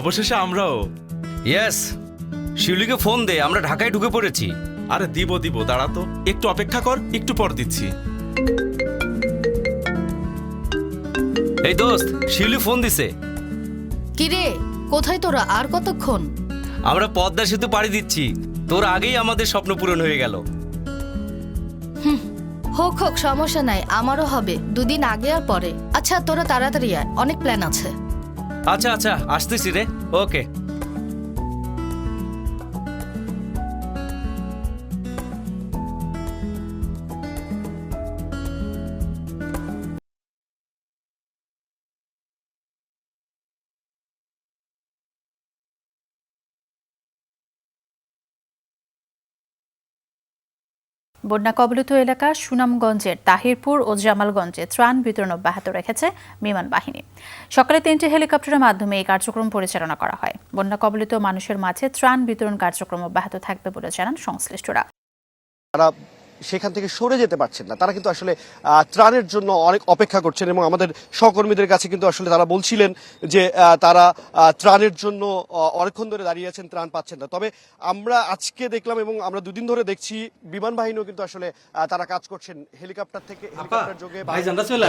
অবশেষে আমরাও। Yes, শিউলিকে phone দে, আমরা ঢাকায় ঢুকে পড়েছি। আরে দিব দাঁড়া তো, একটু অপেক্ষা কর, একটু পর দিচ্ছি। এই দোস্ত, শিউলি ফোন দিছে। কিরে, কোথায় তোরা? আর কতক্ষণ? আমরা পদ্মা সেতু পাড়ি দিচ্ছি, তোর আগেই আমাদের স্বপ্ন পূরণ হয়ে গেল। হোক হোক, সমস্যা নাই, আমারও হবে 2 দিন আগে আর পরে। আচ্ছা তোরা তাড়াতাড়ি আয়, অনেক প্ল্যান আছে। আচ্ছা আচ্ছা, আসতেছি রে। ওকে। বন্যা কবলিত এলাকা সুনামগঞ্জের তাহিরপুর ও জামালগঞ্জে ত্রাণ বিতরণ অব্যাহত রেখেছে বিমান বাহিনী। সকালে 3টি হেলিকপ্টারের মাধ্যমে এই কার্যক্রম পরিচালনা করা হয়। বন্যা কবলিত মানুষের মাঝে ত্রাণ বিতরণ কার্যক্রম অব্যাহত থাকবে বলে জানান সংশ্লিষ্টরা। তারা সেখান থেকে সরে যেতে পারছেন না, তারা কিন্তু আসলে ত্রাণের জন্য অনেক অপেক্ষা করছেন এবং আমাদের সহকর্মীদের কাছে কিন্তু আসলে তারা বলছিলেন যে তারা ত্রাণের জন্য অনেকক্ষণ ধরে দাঁড়িয়ে আছেন, ত্রাণ পাচ্ছেন না। তবে আমরা আজকে দেখলাম এবং আমরা 2 দিন ধরে দেখছি বিমান বাহিনীও কিন্তু আসলে তারা কাজ করছেন, হেলিকপ্টার থেকে হেলিকপ্টার যোগে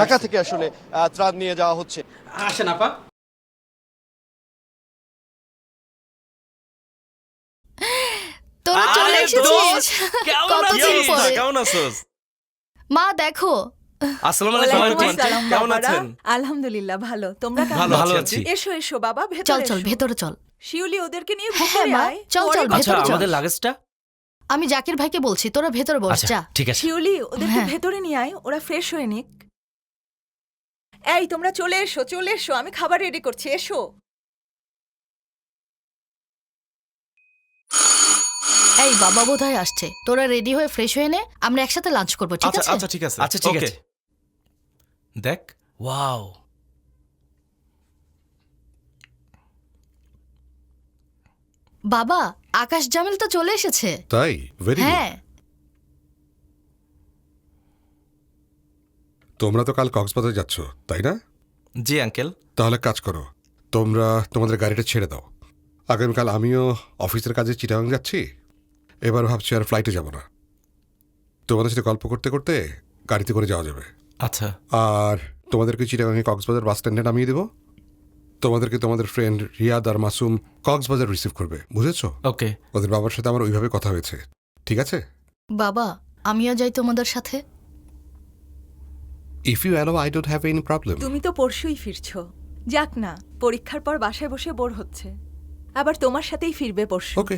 ঢাকা থেকে আসলে ত্রাণ নিয়ে যাওয়া হচ্ছে। আসেন আপা। তোরা চলে এসেছিস, কতদিন পরে। কেমন আছোস? মা দেখো। আসসালামু আলাইকুম। কেমন আছেন? আলহামদুলিল্লাহ ভালো। তোমরা ভালো কেমন আছি। এসো এসো বাবা, ভেতরে চল চল এসো। ভেতরে চল। শিউলি ওদেরকে নিয়ে হ্যাঁ ভেতরে মা, আয়। চল চল আচ্ছা, ভেতরে চল। আমাদের লাগেজটা? আমি জাকির ভাইকে বলছি, তোরা ভেতরে বস আচ্ছা যা। ঠিক আছে। শিউলি ওদেরকে হ্যাঁ। ভেতরে নিয়ে আয়, ওরা ফ্রেশ হয়ে নিক। এই তোমরা চলে এসো চলে এসো, আমি খাবার রেডি করছি, এসো। এই বাবা বোধহয় আসছে, তোরা রেডি হয়ে ফ্রেশ হয়ে নে, আমরা একসাথে লাঞ্চ করবো, ঠিক আচ্ছা আছে? আচ্ছা ঠিক আছে। আচ্ছা ঠিক ওকে। আছে। দেখ, ওয়াও, বাবা আকাশ জামিল তো চলে এসেছে। তাই? Very good. হ্যাঁ, তোমরা তো কাল কক্সবাজার যাচ্ছ, তাই না? জি আঙ্কেল। তাহলে কাজ করো, তোমরা তোমাদের গাড়িটা ছেড়ে দাও। আগামীকাল আমিও অফিসের কাজে চিটাগাং যাচ্ছি, এবার ভাবছি আর ফ্লাইটে যাব না। তোমাদের সাথে গল্প করতে করতে গাড়িতে করে যাওয়া যাবে। আচ্ছা আর তোমাদেরকে চিটাগাংয়ে কক্সবাজার বাস স্ট্যান্ডে নামিয়ে দেবো। তোমাদেরকে তোমাদের ফ্রেন্ড রিয়াদ আর মাসুম কক্সবাজার রিসিভ করবে, বুঝেছো? ওকে। ওদের বাবার সাথে আমার ওইভাবে কথা হয়েছে, ঠিক আছে? বাবা আমিও যাই তোমাদের সাথে। If you allow I don't have any problem. তুমি তো পরশুই ফিরছো, যাক না, পরীক্ষার পর বাসায় বসে বোর হচ্ছে, আবার তোমার সাথেই ফিরবে পরশু। ওকে।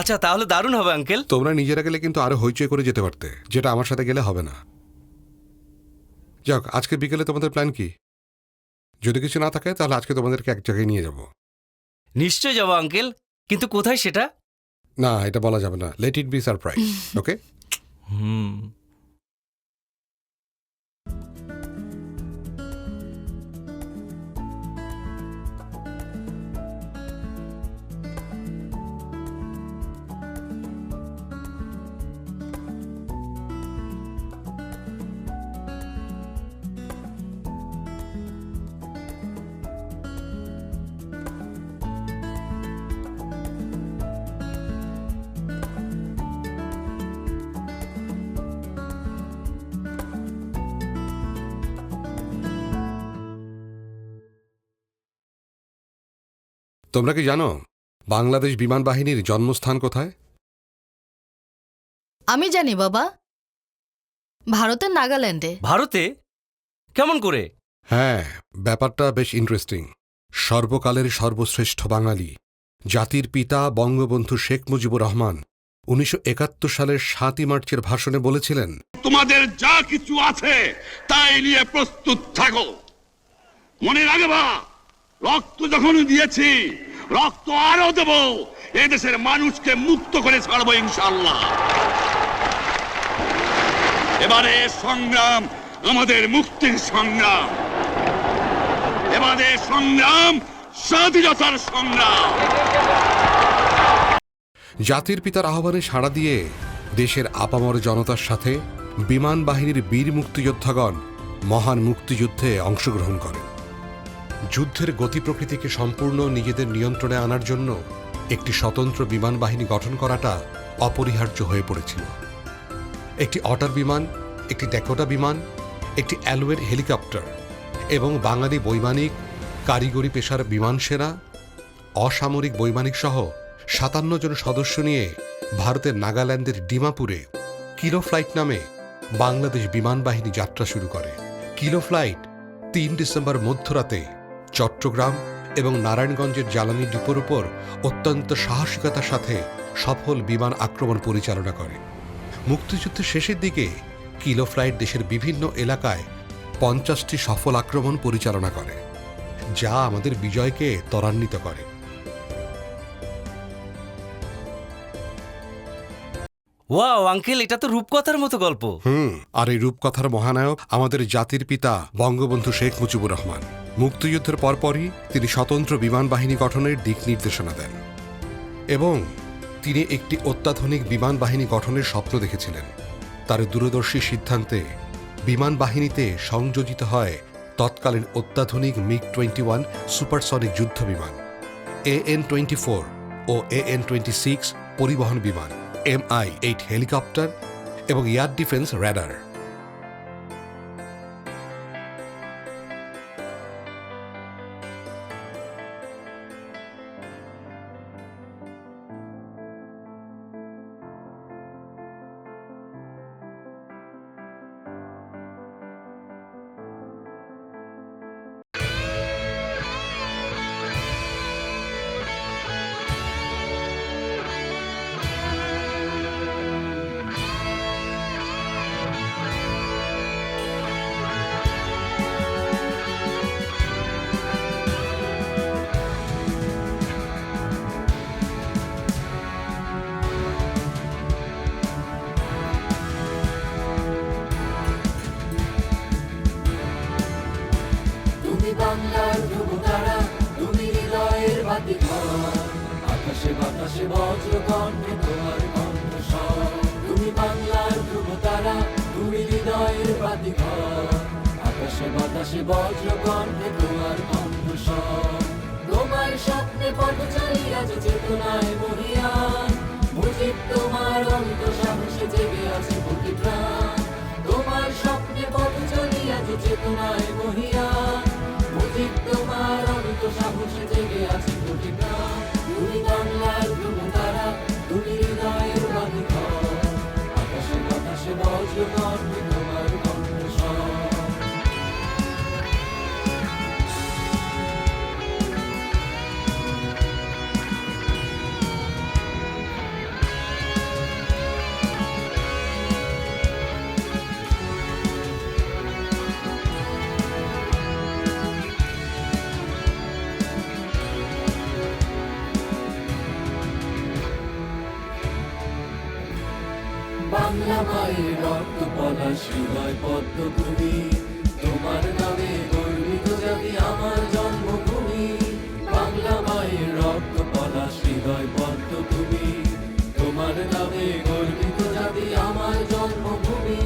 আচ্ছা তাহলে দারুণ হবে আঙ্কেল। তোমরা নিজেরা গেলে কিন্তু আরো হইচই করে যেতে পারতে, যেটা আমার সাথে গেলে হবে না। যাক, আজকে বিকেলে তোমাদের প্ল্যান কি? যদি কিছু না থাকে তাহলে আজকে তোমাদেরকে এক জায়গায় নিয়ে যাব। নিশ্চয় যাবো আঙ্কেল, কিন্তু কোথায় সেটা? না, এটা বলা যাবে না, লেট ইট বি সারপ্রাইজ। ওকে। হুম। তোমরা কি জানো বাংলাদেশ বিমান বাহিনীর জন্মস্থান কোথায়? আমি জানি বাবা, ভারতের নাগাল্যান্ডে। ভারতে? কেমন করে? হ্যাঁ, ব্যাপারটা বেশ ইন্টারেস্টিং। সর্বকালের সর্বশ্রেষ্ঠ বাঙালি, জাতির পিতা বঙ্গবন্ধু শেখ মুজিবুর রহমান 1971 সালের 7ই মার্চের ভাষণে বলেছিলেন, তোমাদের যা কিছু আছে তাই নিয়ে প্রস্তুত থাকো। মনে রাখবা, রক্ত যখন দিয়েছি রক্ত আরো দেব, এদেশের মানুষকে মুক্ত করে ছাড়বো ইনশাআল্লাহ। এবারে সংগ্রাম আমাদের মুক্তির সংগ্রাম, এবারে সংগ্রাম স্বাধীনতার সংগ্রাম। জাতির পিতার আহ্বানে সাড়া দিয়ে দেশের আপামর জনতার সাথে বিমান বাহিনীর বীর মুক্তিযোদ্ধাগণ মহান মুক্তিযুদ্ধে অংশগ্রহণ করেন। যুদ্ধের গতি প্রকৃতিকে সম্পূর্ণ নিজেদের নিয়ন্ত্রণে আনার জন্য একটি স্বতন্ত্র বিমান বাহিনী গঠন করাটা অপরিহার্য হয়ে পড়েছিল। একটি অটার বিমান, একটি ড্যাকোটা বিমান, একটি অ্যালোয়ের হেলিকপ্টার এবং বাঙালি বৈমানিক, কারিগরি পেশার বিমান সেনা, অসামরিক বৈমানিক সহ ৫৭ জন সদস্য নিয়ে ভারতের নাগাল্যান্ডের ডিমাপুরে কিলো ফ্লাইট নামে বাংলাদেশ বিমান বাহিনী যাত্রা শুরু করে। কিলো ফ্লাইট ৩ ডিসেম্বর মধ্যরাতে চট্টগ্রাম এবং নারায়ণগঞ্জের জ্বালানি ডিপোর উপর অত্যন্ত সাহসিকতার সাথে সফল বিমান আক্রমণ পরিচালনা করে। মুক্তিযুদ্ধের শেষের দিকে কিলো ফ্লাইট দেশের বিভিন্ন এলাকায় ৫০টি সফল আক্রমণ পরিচালনা করে, যা আমাদের বিজয়কে ত্বরান্বিত করে। ওয়াও আঙ্কেল, এটা তো রূপকথার মতো গল্প। আর এই রূপকথার মহানায়ক আমাদের জাতির পিতা বঙ্গবন্ধু শেখ মুজিবুর রহমান। মুক্তিযুদ্ধের পরপরই তিনি স্বতন্ত্র বিমান বাহিনী গঠনের দিক নির্দেশনা দেন এবং তিনি একটি অত্যাধুনিক বিমান বাহিনী গঠনের স্বপ্ন দেখেছিলেন। তার দূরদর্শী সিদ্ধান্তে বিমান বাহিনীতে সংযোজিত হয় তৎকালীন অত্যাধুনিক মিগ-21 সুপারসনিক যুদ্ধ বিমান, AN-24 ও AN-26 পরিবহন বিমান, MI-8 হেলিকপ্টার এবং এয়ার ডিফেন্স র্যাডার। বাংলার ধ্রুবতারা, তুমি হৃদয়ের বাতিঘর, আকাশে বাতাসে বজ্র কণ্ঠে তোমার কণ্ঠস্বর। তুমি বাংলার ধ্রুবতারা, তুমি হৃদয়ের বাতিঘর, আকাশে বাতাসে বজ্র কণ্ঠে তোমার কণ্ঠস্বর। তোমার স্বপ্নে পথ চলি আজ চেতনায় মহিয়ান, মুজিব তোমার অন্ত সাহসে জেগে আছে কোটি প্রাণ। তোমার স্বপ্নে পথ চলি আজ চেতনায় মহিয়ান, মুজিব তোমার অন্ত সাহসে জেগে আছে কোটি প্রাণ। তুমি বাংলার ধ্রুবতারা, তুমি হৃদয়ের বাতিঘর, আকাশে বাতাসে বজ্র কণ্ঠে তোমার কণ্ঠস্বর। বাংলা মায়ের রক্ত পলাশ হৃদয় পদ্ম তুমি, তোমার নামে গর্বিত জাতি আমার জন্মভূমি। বাংলা মায়ের রক্ত পলাশ হৃদয় পদ্ম তুমি, তোমার নামে গর্বিত জাতি আমার জন্মভূমি।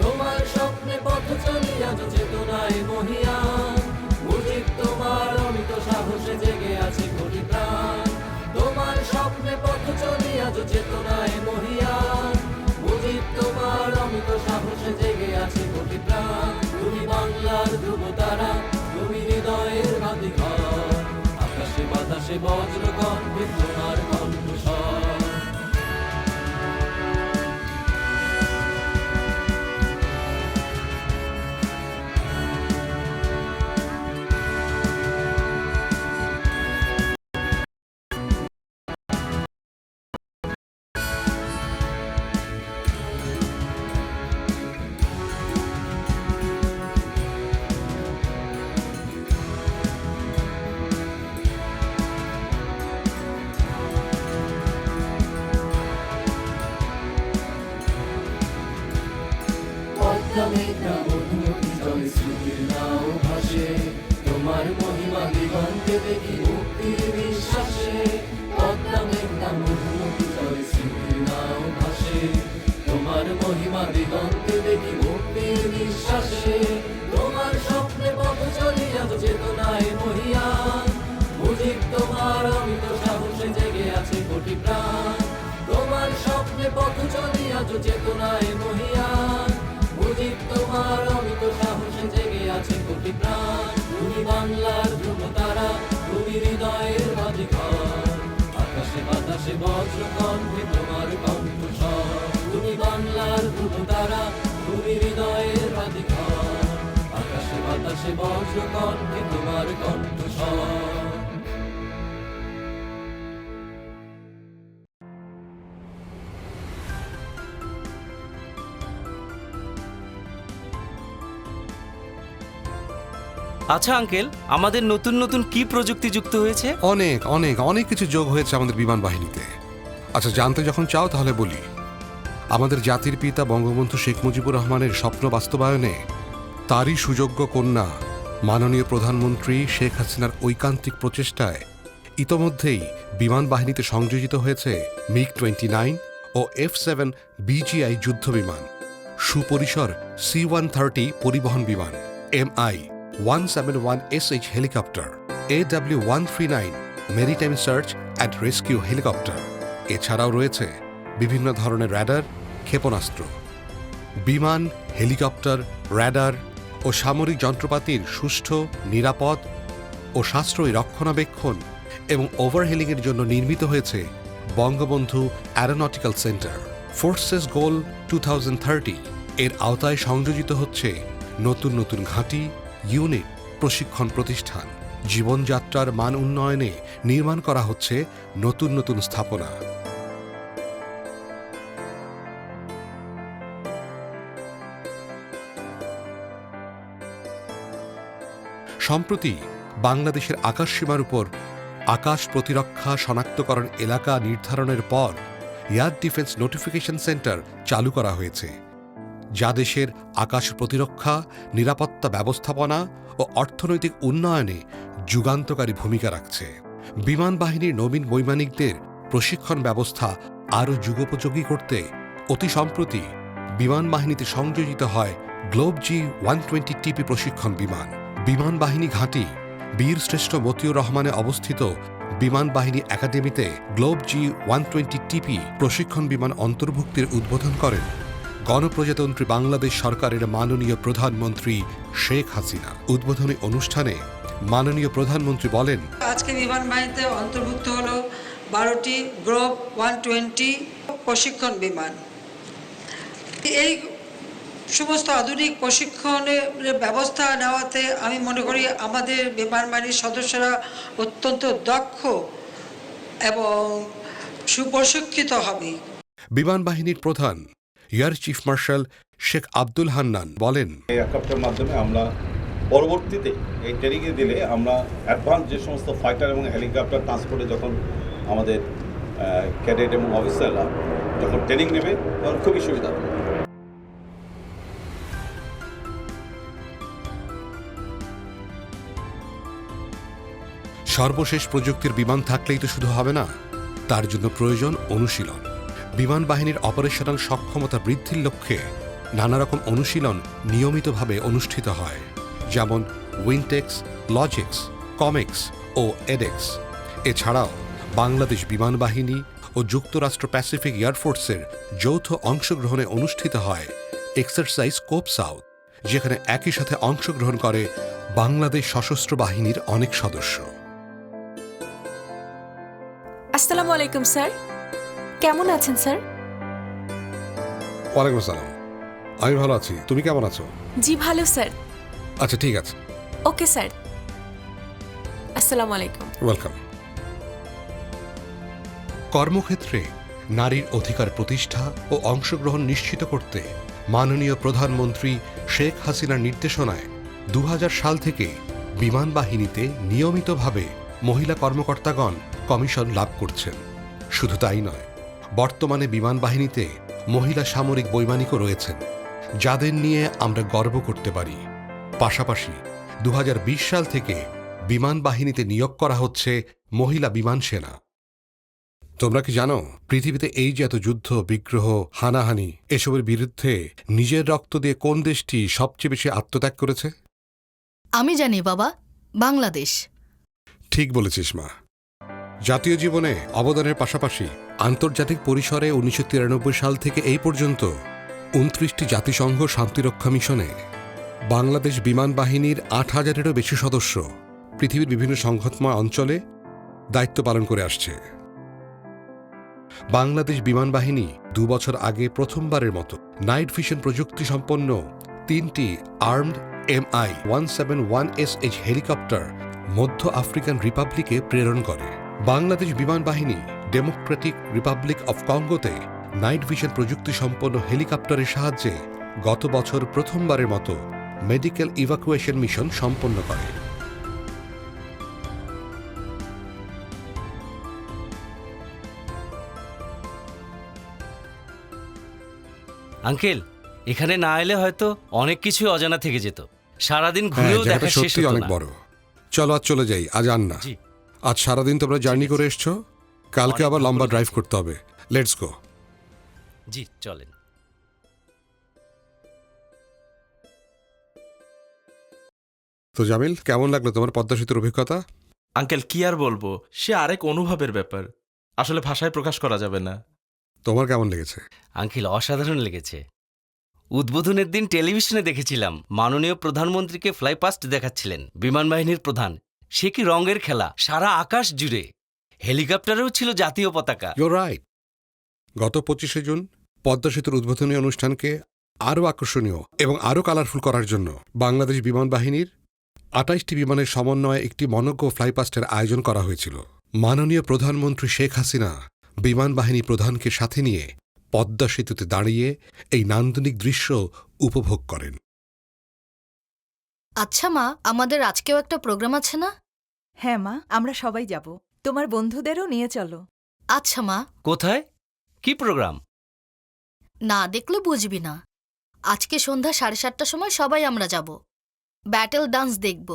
তোমার স্বপ্নে পথ চলি আজ চেতনায় মহিয়ান, মুজিব তোমার অমিত সাহসে জেগে আছে কোটি প্রাণ। তোমার স্বপ্নে পথ চলি আজ চেতনায় মহিয়ান, মুজিব তোমার অমিত সাহসে জেগে আছে কোটি প্রাণ। তুমি বাংলার ধ্রুবতারা, তুমি হৃদয়ের বাতিঘর, আকাশে বাতাসে বজ্র কণ্ঠে তোমার কণ্ঠস্বর। তোমার মহিমা দিগন্তে দেখি মুক্তির বিশ্বাসে, পদ্মা মেঘনা মধুমতি জয় স্মৃতির নাও ভাসে। তোমার মহিমা দিগন্তে দেখি মুক্তির বিশ্বাসে, তোমার স্বপ্নে পথ চলি আজ চেতনায় আজ চেতনায় মহিয়ান, মুজিব তোমার অমিত সাহসে জেগে আছে কোটি প্রাণ। তুমি বাংলার ধ্রুব তারা, তুমি হৃদয়ের বাজিঘর, আকাশে বাতাসে বজ্র কণ্ঠে তোমার কণ্ঠস্বর। তুমি বাংলার ধ্রুব তারা, তুমি হৃদয়ের বাজিঘর, আকাশে বাতাসে বজ্র কণ্ঠে তোমার কণ্ঠস্বর। আচ্ছা আঙ্কেল, আমাদের নতুন নতুন কি প্রযুক্তি যুক্ত হয়েছে? অনেক অনেক অনেক কিছু যোগ হয়েছে আমাদের বিমান বাহিনীতে। আচ্ছা, জানতে যখন চাও তাহলে বলি। আমাদের জাতির পিতা বঙ্গবন্ধু শেখ মুজিবুর রহমানের স্বপ্ন বাস্তবায়নে তারই সুযোগ্য কন্যা মাননীয় প্রধানমন্ত্রী শেখ হাসিনার ঐকান্তিক প্রচেষ্টায় ইতোমধ্যেই বিমান বাহিনীতে সংযোজিত হয়েছে MiG-29 ও F-7 BGI যুদ্ধ বিমান, সুপরিসর C-130 পরিবহন বিমান, MI-171SH helicopter, AW-139 maritime search and rescue helicopter. এছাড়াও রয়েছে বিভিন্ন ধরনের র্যাডার, ক্ষেপণাস্ত্র। বিমান, হেলিকপ্টার, র্যাডার ও সামরিক যন্ত্রপাতির সুষ্ঠু, নিরাপদ ও সাশ্রয়ী রক্ষণাবেক্ষণ এবং ওভারহেলিংয়ের জন্য নির্মিত হয়েছে বঙ্গবন্ধু অ্যারোনটিক্যাল সেন্টার। ফোর্সেস গোল 2030 এর আওতায় সংযোজিত হচ্ছে নতুন নতুন ঘাঁটি, ইউনিট, প্রশিক্ষণ প্রতিষ্ঠান। জীবনযাত্রার মান উন্নয়নে নির্মাণ করা হচ্ছে নতুন নতুন স্থাপনা। সম্প্রতি বাংলাদেশের আকাশসীমার উপর আকাশ প্রতিরক্ষা শনাক্তকরণ এলাকা নির্ধারণের পর এয়ার ডিফেন্স নোটিফিকেশন সেন্টার চালু করা হয়েছে, যা দেশের আকাশ প্রতিরক্ষা, নিরাপত্তা ব্যবস্থাপনা ও অর্থনৈতিক উন্নয়নে যুগান্তকারী ভূমিকা রাখছে। বিমান বাহিনীর নবীন বৈমানিকদের প্রশিক্ষণ ব্যবস্থা আরও যুগোপযোগী করতে অতি সম্প্রতি বিমান বাহিনীতে সংযোজিত হয় গ্লোবজি 120 টিপি প্রশিক্ষণ বিমান। বিমান বাহিনী ঘাঁটি বীরশ্রেষ্ঠ মতিউর রহমানে অবস্থিত বিমান বাহিনী একাডেমিতে গ্লোবজি 120 টিপি প্রশিক্ষণ বিমান অন্তর্ভুক্তির উদ্বোধন করেন গণপ্রজাতন্ত্রী বাংলাদেশ সরকারের মাননীয় প্রধানমন্ত্রী শেখ হাসিনা। উদ্বোধনী অনুষ্ঠানে মাননীয় প্রধানমন্ত্রী বলেন, আজকে বিমান বাহিনীতে অন্তর্ভুক্ত হলো 12টি গ্লোব 120 প্রশিক্ষণ বিমান। এই সমস্ত আধুনিক প্রশিক্ষণের ব্যবস্থা নেওয়াতে আমি মনে করি আমাদের বিমান বাহিনীর সদস্যরা অত্যন্ত দক্ষ এবং সুপ্রশিক্ষিত হবে। বিমান বাহিনীর প্রধান air chief marshal Sheikh Abdul Hannan বলেন, এই এয়ারক্রাফটের মাধ্যমে আমরা পরবর্তীতে এই ট্রেনিংয়ে দিলে আমরা অ্যাডভান্স যে সমস্ত ফাইটার এবং হেলিকপ্টার ট্রান্সপোর্টে যখন আমাদের ক্যাডেট এবং অফিসাররা যখন ট্রেনিং নেবে তখন খুবই সুবিধা হবে। সর্বশেষ প্রযুক্তির বিমান থাকলেই তো শুধু হবে না, তার জন্য প্রয়োজন অনুশীলন। বিমান বাহিনীর অপারেশনাল সক্ষমতা বৃদ্ধির লক্ষ্যে নানা রকম অনুশীলন নিয়মিতভাবে অনুষ্ঠিত হয়, যেমন উইনটেক্স, লজিক্স, কমেক্স ও এডেক্স। এছাড়াও বাংলাদেশ বিমান বাহিনী ও যুক্তরাষ্ট্র প্যাসিফিক এয়ারফোর্সের যৌথ অংশগ্রহণে অনুষ্ঠিত হয় এক্সারসাইজ কোপ সাউথ, যেখানে একই সাথে অংশগ্রহণ করে বাংলাদেশ সশস্ত্র বাহিনীর অনেক সদস্য। আসসালামু আলাইকুম স্যার, কেমন আছেন স্যার? ওয়ালাইকুম আসসালাম, আমি ভালো আছি। তুমি কেমন আছো? জি ভালো স্যার। আচ্ছা, ঠিক আছে। ওকে স্যার, আসসালামু আলাইকুম। ওয়েলকাম। কর্মক্ষেত্রে নারীর অধিকার প্রতিষ্ঠা ও অংশগ্রহণ নিশ্চিত করতে মাননীয় প্রধানমন্ত্রী শেখ হাসিনার নির্দেশনায় 2000 সাল থেকে বিমান বাহিনীতে নিয়মিতভাবে মহিলা কর্মকর্তাগণ কমিশন লাভ করছেন। শুধু তাই নয়, বর্তমানে বিমান বাহিনীতে মহিলা সামরিক বৈমানিকও রয়েছেন, যাদের নিয়ে আমরা গর্ব করতে পারি। পাশাপাশি 2020 সাল থেকে বিমান বাহিনীতে নিয়োগ করা হচ্ছে মহিলা বিমান সেনা। তোমরা কি জানো, পৃথিবীতে এই যে এত যুদ্ধ, বিগ্রহ, হানাহানি, এসবের বিরুদ্ধে নিজের রক্ত দিয়ে কোন দেশটি সবচেয়ে বেশি আত্মত্যাগ করেছে? আমি জানি বাবা, বাংলাদেশ। ঠিক বলেছিস মা। জাতীয় জীবনে অবদানের পাশাপাশি আন্তর্জাতিক পরিসরে 1993 সাল থেকে এই পর্যন্ত 29টি জাতিসংঘ শান্তিরক্ষা মিশনে বাংলাদেশ বিমান বাহিনীর 8,000-এরও বেশি সদস্য পৃথিবীর বিভিন্ন সংঘাতময় অঞ্চলে দায়িত্ব পালন করে আসছে। বাংলাদেশ বিমান বাহিনী 2 বছর আগে প্রথমবারের মতো নাইট ভিশন প্রযুক্তি সম্পন্ন 3টি আর্মড MI-171SH হেলিকপ্টার মধ্য আফ্রিকান রিপাবলিকে প্রেরণ করে। বাংলাদেশ বিমান বাহিনী ডেমোক্রেটিক রিপাবলিক অফ কঙ্গোতে নাইট ভিশন প্রযুক্তি সম্পন্ন হেলিকপ্টারের সাহায্যে গত বছর প্রথমবারের মতো মেডিকেল ইভাকুয়েশন মিশন সম্পন্ন করে। আঙ্কেল, এখানে না এলে হয়তো অনেক কিছু অজানা থেকে যেত। সারাদিন ঘুরেও দেখা জায়গাটা শেষ সত্যি হতো অনেক না। বড়। চলো আজ চলে যাই, আজ আর না। জি। আজ সারাদিন তোমরা জার্নি করে এসছো, কালকে অনেক আবার দূর লম্বা করে ড্রাইভ গেছি। করতে হবে। Let's go. জি চলেন। তো জামিল, কেমন লাগলো তোমার পদ্মা সেতুর অভিজ্ঞতা? আঙ্কেল কি আর বলবো, সে আরেক অনুভবের ব্যাপার, আসলে ভাষায় প্রকাশ করা যাবে না। তোমার কেমন লেগেছে? আঙ্কেল অসাধারণ লেগেছে। উদ্বোধনের দিন টেলিভিশনে দেখেছিলাম মাননীয় প্রধানমন্ত্রীকে ফ্লাই পাস্ট দেখাচ্ছিলেন বিমান বাহিনীর প্রধান। সে কি রঙের খেলা, সারা আকাশ জুড়ে। হেলিকপ্টারেও ছিল জাতীয় পতাকা। Your right. গত 25শে জুন পদ্মা সেতুর উদ্বোধনী অনুষ্ঠানকে আরও আকর্ষণীয় এবং আরও কালারফুল করার জন্য বাংলাদেশ বিমান বাহিনীর 28টি বিমানের সমন্বয়ে একটি মনোজ্ঞ ফ্লাইপাস্টের আয়োজন করা হয়েছিল। মাননীয় প্রধানমন্ত্রী শেখ হাসিনা বিমান বাহিনী প্রধানকে সাথে নিয়ে পদ্মা সেতুতে দাঁড়িয়ে এই নান্দনিক দৃশ্য উপভোগ করেন। আচ্ছা মা, আমাদের আজকেও একটা প্রোগ্রাম আছে না? হ্যাঁ মা, আমরা সবাই যাব। তোমার বন্ধুদেরও নিয়ে চলো। আচ্ছা মা। কোথায়, কি প্রোগ্রাম? না দেখলে বুঝবি না। আজকে সন্ধ্যা 7:30টার সময় সবাই আমরা যাব, ব্যাটেল ডান্স দেখব।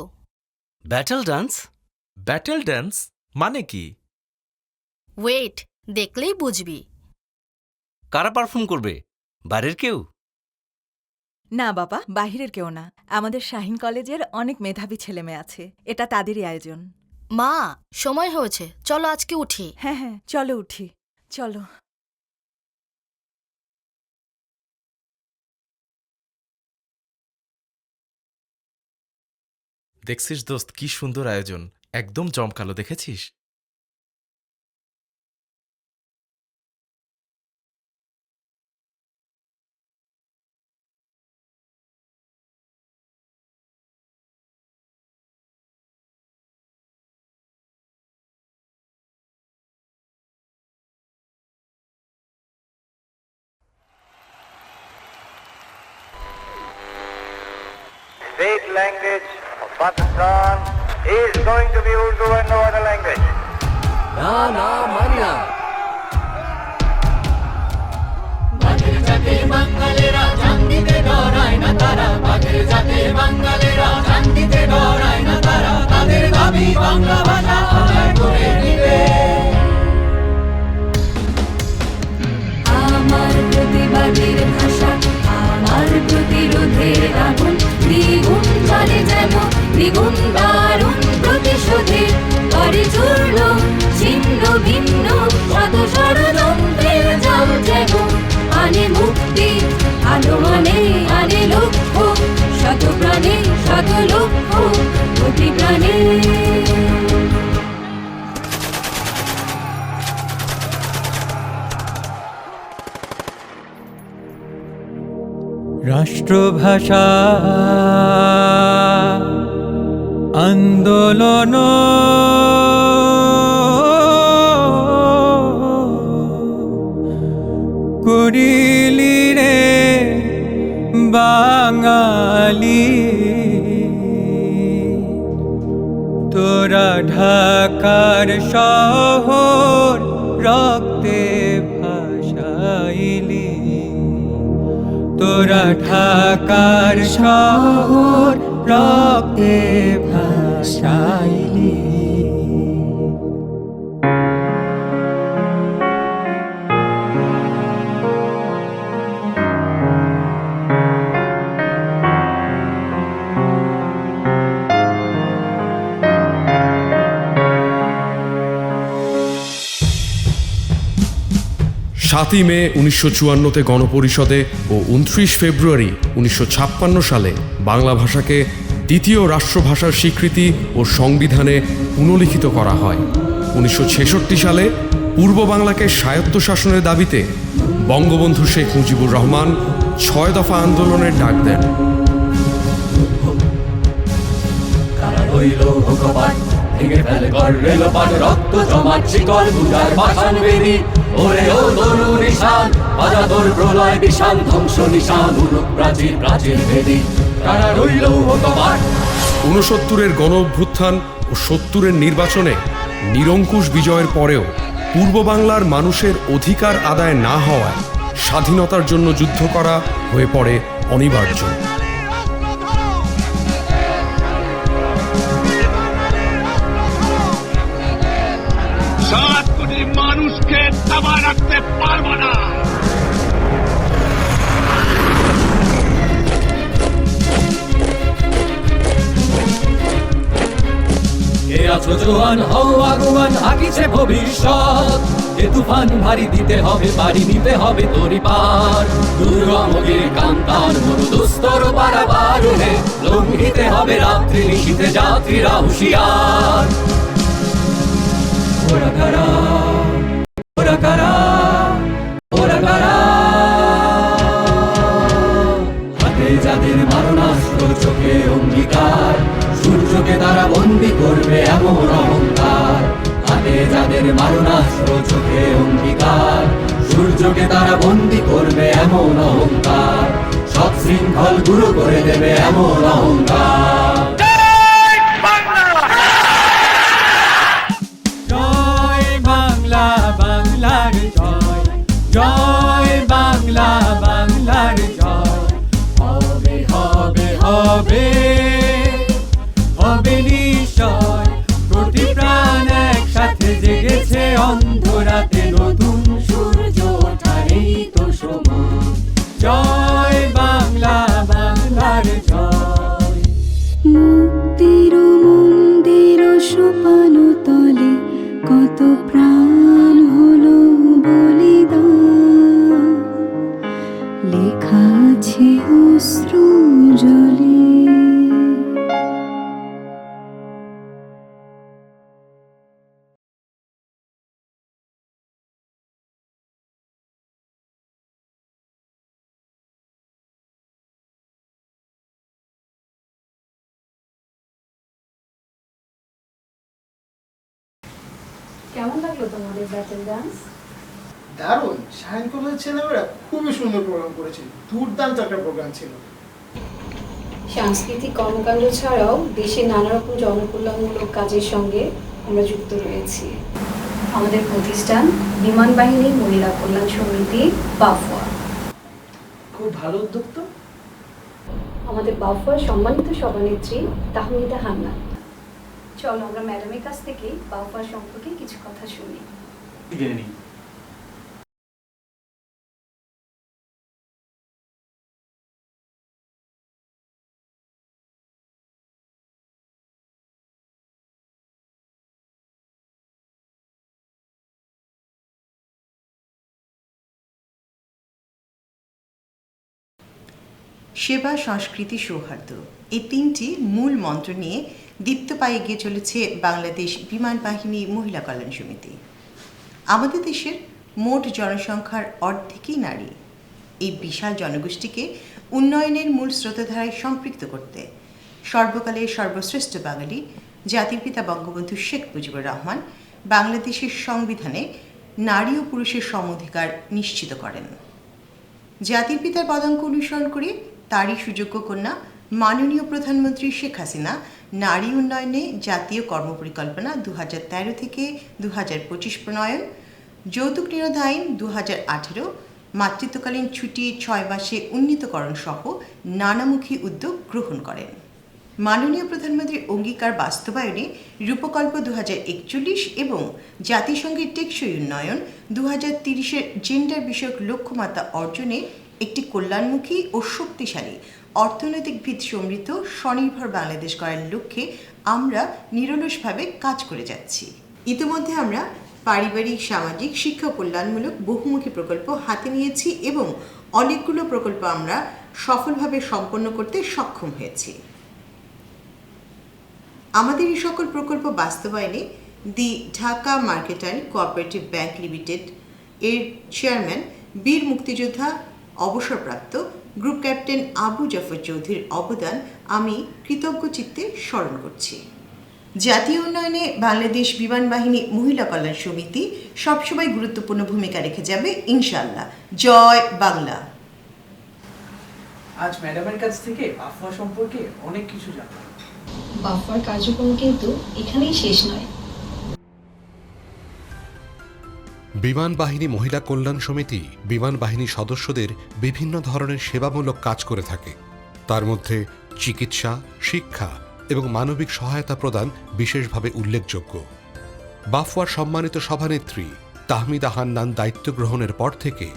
Battle dance? ব্যাটেল ড্যান্স মানে কি? ওয়েট, দেখলেই বুঝবি। কারা পারফর্ম করবে? বাইরের কেউ? না বাবা, বাহিরের কেউ না। আমাদের শাহিন কলেজের অনেক মেধাবী ছেলেমেয়ে আছে, এটা তাদেরই আয়োজন। মা, সময় হয়েছে, চলো আজকে উঠি। হ্যাঁ হ্যাঁ, চলো উঠি, চলো। দেখছিস দোস্ত, কি সুন্দর আয়োজন, একদম জমকালো, দেখেছিস? State language of Pakistan is going to be Urdu and no other language. না না মানি না। আমার প্রতিবাদের ভাষা, আমার প্রতিরোধের আগুন, দ্বিগুণ জ্বলে যেমন দ্বিগুণ দারুণ প্রতিশোধে করে চূর্ণ ছিন্ন ভিন্ন শত ষড়যন্ত্রের জাল যেমন আনে মুক্তি, আলো আনে লক্ষ্য, শত প্রাণে শত লক্ষ্য, প্রতি প্রাণে। রাষ্ট্রভাষা আন্দোলন করিলি রে বাঙালি, তোরা ঢাকার শহর রক্তে ভাসাইলি, তোরা ঢাকার শহর রক্তে ভাসাইলি। 7ই মে 1954-তে গণপরিষদে ও 29 ফেব্রুয়ারি 1956 সালে বাংলা ভাষাকে দ্বিতীয় রাষ্ট্রভাষার স্বীকৃতি ও সংবিধানে পুনর্লিখিত করা হয়। 1966 সালে পূর্ব বাংলাকে স্বায়ত্তশাসনের দাবিতে বঙ্গবন্ধু শেখ মুজিবুর রহমান 6 দফা আন্দোলনের ডাক দেন। রক্ত জমাট শিকল পূজার পাষাণ বেদি ওরে ও তরু নিশান বাজা তোর প্রলয় বিশাল ধ্বংস নিশান উড়ুক প্রাচীর প্রাচীর বেদি কারা রইল কপাট। 69-এর গণ অভ্যুত্থান ও 70-এর নির্বাচনে নিরঙ্কুশ বিজয়ের পরেও পূর্ব বাংলার মানুষের অধিকার আদায় না হওয়ায় স্বাধীনতার জন্য যুদ্ধ করা হয়ে পড়ে অনিবার্য। 7 কোটি মানুষকে দাবায় রাখতে পারবো না। কে আছো জোয়ান হও আগুয়ান হাকিছে ভবিষ্যৎ এ তুফান ভারী দিতে হবে পারি নিতে হবে তোরি পার দুর্গমগির কান্তার মরু দুস্তর পারাবার হে লঙ্ঘিতে হবে রাত্রি নিশীতে যাত্রীরা হুঁশিয়ার। ওরা কারা ওরা কারা ওরা কারা হাতে যাদের মারণাস্ত্র চোখে অঙ্গীকার সূর্যকে তারা বন্দি করবে এমন অহংকার। হাতে যাদের মারণাস্ত্র চোখে অঙ্গীকার সূর্যকে তারা বন্দি করবে এমন অহংকার। সব শৃঙ্খল গুরু করে দেবে এমন অহংকার। জয় বাংলা বাংলার জয় জয় বাংলা বাংলার জয় হবে হবে হবে হবে নিশ্চয় প্রতি প্রাণ একসাথে জেগেছে অন্ধরাতে নতুন সূর্য ওঠার এই তো সময়। জয় বাংলা বাংলার জয়। মুক্তির মন্দির সোপান তলে কত প্রাণ হলো বলিদান লেখা আছে অশ্রু জলে। কেমন লাগলো তোমাদের ব্যাটেল ডান্স? দারুণ। শাহিন কলেজের ছেলেমেয়েরা খুবই সুন্দর প্রোগ্রাম করেছে, দুর্দান্ত একটা প্রোগ্রাম ছিল। সাংস্কৃতিক কর্মকাণ্ড ছাড়াও দেশে নানা রকম জনকল্যাণমূলক কাজের সঙ্গে আমরা যুক্ত রয়েছি। আমাদের প্রতিষ্ঠান বিমান বাহিনী মহিলা কল্যাণ সমিতি বাফুয়া। খুব ভালো উদ্যোগ তো। আমাদের বাফুয়ার সম্মানিত সভানেত্রী তাহমিদা হান্নান। চলো আমরা ম্যাডামের কাছ থেকে বাফুয়া সম্পর্কে কিছু কথা শুনি। সেবা, সংস্কৃতি, সৌহার্দ্য এই তিনটি মূল মন্ত্র নিয়ে দীপ্ত পায়ে এগিয়ে চলেছে বাংলাদেশ বিমান বাহিনী মহিলা কল্যাণ সমিতি। আমাদের দেশের মোট জনসংখ্যার অর্ধেকই নারী। এই বিশাল জনগোষ্ঠীকে উন্নয়নের মূল স্রোতধারায় সম্পৃক্ত করতে সর্বকালের সর্বশ্রেষ্ঠ বাঙালি জাতির পিতা বঙ্গবন্ধু শেখ মুজিবুর রহমান বাংলাদেশের সংবিধানে নারী ও পুরুষের সমঅধিকার নিশ্চিত করেন। জাতির পিতার পদাঙ্ক অনুসরণ করে তারই সুযোগ্য কন্যা মাননীয় প্রধানমন্ত্রী শেখ হাসিনা নারী উন্নয়নে জাতীয় কর্মপরিকল্পনা 2013 থেকে 2025 প্রণয়ন, যৌতুক নিরোধ আইন 2018, মাতৃত্বকালীন ছুটি 6 মাসে উন্নীতকরণ সহ নানামুখী উদ্যোগ গ্রহণ করেন। মাননীয় প্রধানমন্ত্রীর অঙ্গীকার বাস্তবায়নে রূপকল্প 2041 এবং জাতিসংঘের টেকসই উন্নয়ন 2030-এর জেন্ডার বিষয়ক লক্ষ্যমাত্রা অর্জনে একটি কল্যাণমুখী ও শক্তিশালী অর্থনৈতিক ভিত সমৃদ্ধ স্বনির্ভর বাংলাদেশ গড়ার লক্ষ্যে আমরা নিরলসভাবে কাজ করে যাচ্ছি। ইতিমধ্যে আমরা পারিবারিক, সামাজিক, শিক্ষা কল্যাণমূলক বহুমুখী প্রকল্প হাতে নিয়েছি এবং অনেকগুলো প্রকল্প আমরা সফলভাবে সম্পন্ন করতে সক্ষম হয়েছি। আমাদের এই সকল প্রকল্প বাস্তবায়নে the Dhaka Mercantile Cooperative Bank Limited এর চেয়ারম্যান বীর মুক্তিযোদ্ধা অবসরপ্রাপ্ত গ্রুপ ক্যাপ্টেন আবু জাফর চৌধুরীর অবদান আমি কৃতজ্ঞ চিত্তে স্মরণ করছি। জাতীয় উন্নয়নে বাংলাদেশ বিমান বাহিনী মহিলা কল্যাণ সমিতি সবসময় গুরুত্বপূর্ণ ভূমিকা রেখে যাবে ইনশাআল্লাহ। জয় বাংলা। আজ ম্যাডামের কাছ থেকে আফওয়া সম্পর্কে অনেক কিছু জানলাম। বাফার কার্যক্রম কিন্তু এখানেই শেষ নয়। বিমান বাহিনী মহিলা কল্যাণ সমিতি বিমান বাহিনী সদস্যদের বিভিন্ন ধরনের সেবামূলক কাজ করে থাকে। তার মধ্যে চিকিৎসা, শিক্ষা এবং মানবিক সহায়তা প্রদান বিশেষভাবে উল্লেখযোগ্য। বাফওয়ার সম্মানিত সভানেত্রী তাহমিদা হান্নান দায়িত্ব গ্রহণের পর থেকে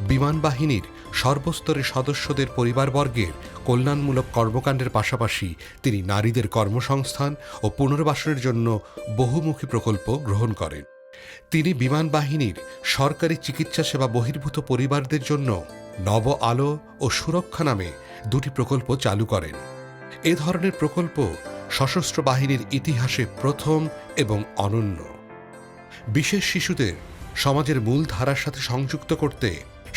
বিমান বাহিনীর সর্বস্তরের সদস্যদের পরিবারবর্গের কল্যাণমূলক কর্মকাণ্ডের পাশাপাশি তিনি নারীদের কর্মসংস্থান ও পুনর্বাসনের জন্য বহুমুখী প্রকল্প গ্রহণ করেন। তিনি বিমান বাহিনীর সরকারি চিকিৎসা সেবা বহির্ভূত পরিবারদের জন্য নব আলো ও সুরক্ষা নামে দুটি প্রকল্প চালু করেন। এ ধরনের প্রকল্প সশস্ত্র বাহিনীর ইতিহাসে প্রথম এবং অনন্য। বিশেষ শিশুদের সমাজের মূল ধারার সাথে সংযুক্ত করতে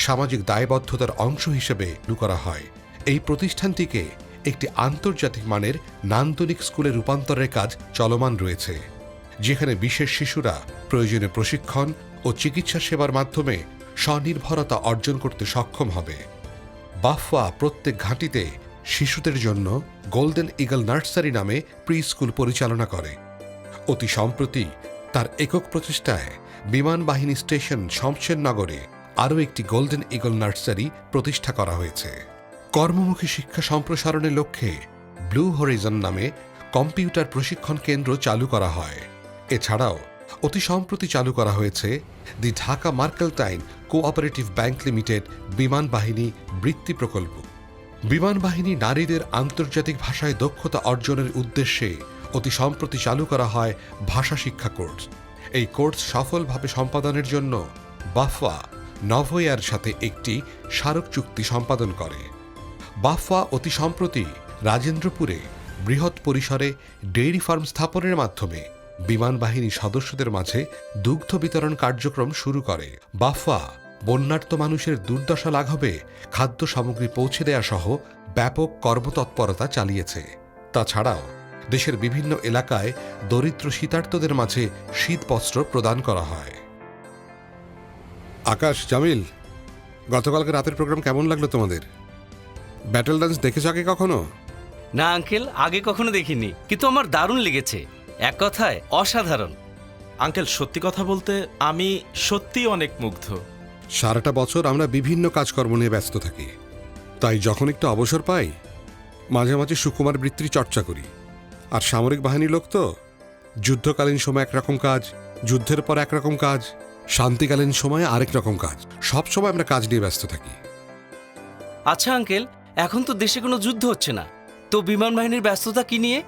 সামাজিক দায়বদ্ধতার অংশ হিসেবে চালু করা হয়। এই প্রতিষ্ঠানটিকে একটি আন্তর্জাতিক মানের নান্দনিক স্কুলে রূপান্তরের কাজ চলমান রয়েছে, যেখানে বিশেষ শিশুরা প্রয়োজনীয় প্রশিক্ষণ ও চিকিৎসা সেবার মাধ্যমে স্বনির্ভরতা অর্জন করতে সক্ষম হবে। বাফওয়া প্রত্যেক ঘাঁটিতে শিশুদের জন্য গোল্ডেন ইগল নার্সারি নামে প্রি স্কুল পরিচালনা করে। অতি সম্প্রতি তার একক প্রচেষ্টায় বিমান বাহিনী স্টেশন শমশেরনগরে আরও একটি গোল্ডেন ইগল নার্সারি প্রতিষ্ঠা করা হয়েছে। কর্মমুখী শিক্ষা সম্প্রসারণের লক্ষ্যে ব্লু হরাইজন নামে কম্পিউটার প্রশিক্ষণ কেন্দ্র চালু করা হয়। এছাড়াও অতি সম্প্রতি চালু করা হয়েছে the Dhaka Mercantile Cooperative Bank Limited বিমান বাহিনী বৃত্তি প্রকল্প। বিমান বাহিনী নারীদের আন্তর্জাতিক ভাষায় দক্ষতা অর্জনের উদ্দেশ্যে অতি সম্প্রতি চালু করা হয় ভাষা শিক্ষা কোর্স। এই কোর্স সফলভাবে সম্পাদনের জন্য বাফওয়া নভোয়ার সাথে একটি স্মারক চুক্তি সম্পাদন করে। বাফওয়া অতি সম্প্রতি রাজেন্দ্রপুরে বৃহৎ পরিসরে ডেইরি ফার্ম স্থাপনের মাধ্যমে বিমান বাহিনী সদস্যদের মাঝে দুগ্ধ বিতরণ কার্যক্রম শুরু করে। বাফওয়া বন্যার্ত মানুষের দুর্দশা লাঘবে খাদ্য সামগ্রী পৌঁছে দেয়া সহ ব্যাপক কর্মতৎপরতা চালিয়েছে। তাছাড়াও দেশের বিভিন্ন এলাকায় দরিদ্র শীতার্তদের মাঝে শীতবস্ত্র প্রদান করা হয়। আকাশ, জামিল, গতকালকে রাতের প্রোগ্রাম কেমন লাগলো তোমাদের? ব্যাটল ডান্স দেখেছ আগে কখনো? না আঙ্কেল, আগে কখনো দেখিনি, কিন্তু আমার দারুণ লেগেছে। এক কথায় অসাধারণ। আঙ্কেল, সত্যি কথা বলতে আমি সত্যিই অনেক মুগ্ধ। সারাটা বছর আমরা বিভিন্ন কাজকর্ম নিয়ে ব্যস্ত থাকি, তাই যখন একটু অবসর পাই মাঝে মাঝে সুকুমার বৃত্তির চর্চা করি। আর সামরিক বাহিনীর লোক তো যুদ্ধকালীন সময় একরকম কাজ, যুদ্ধের পর একরকম কাজ, শান্তিকালীন সময়ে আরেক রকম কাজ। সব সময় আমরা কাজ নিয়ে ব্যস্ত থাকি। আচ্ছা আঙ্কেল, এখন তো দেশে কোনো যুদ্ধ হচ্ছে না, তো বিমান বাহিনীর ব্যস্ততা কি নিয়ে?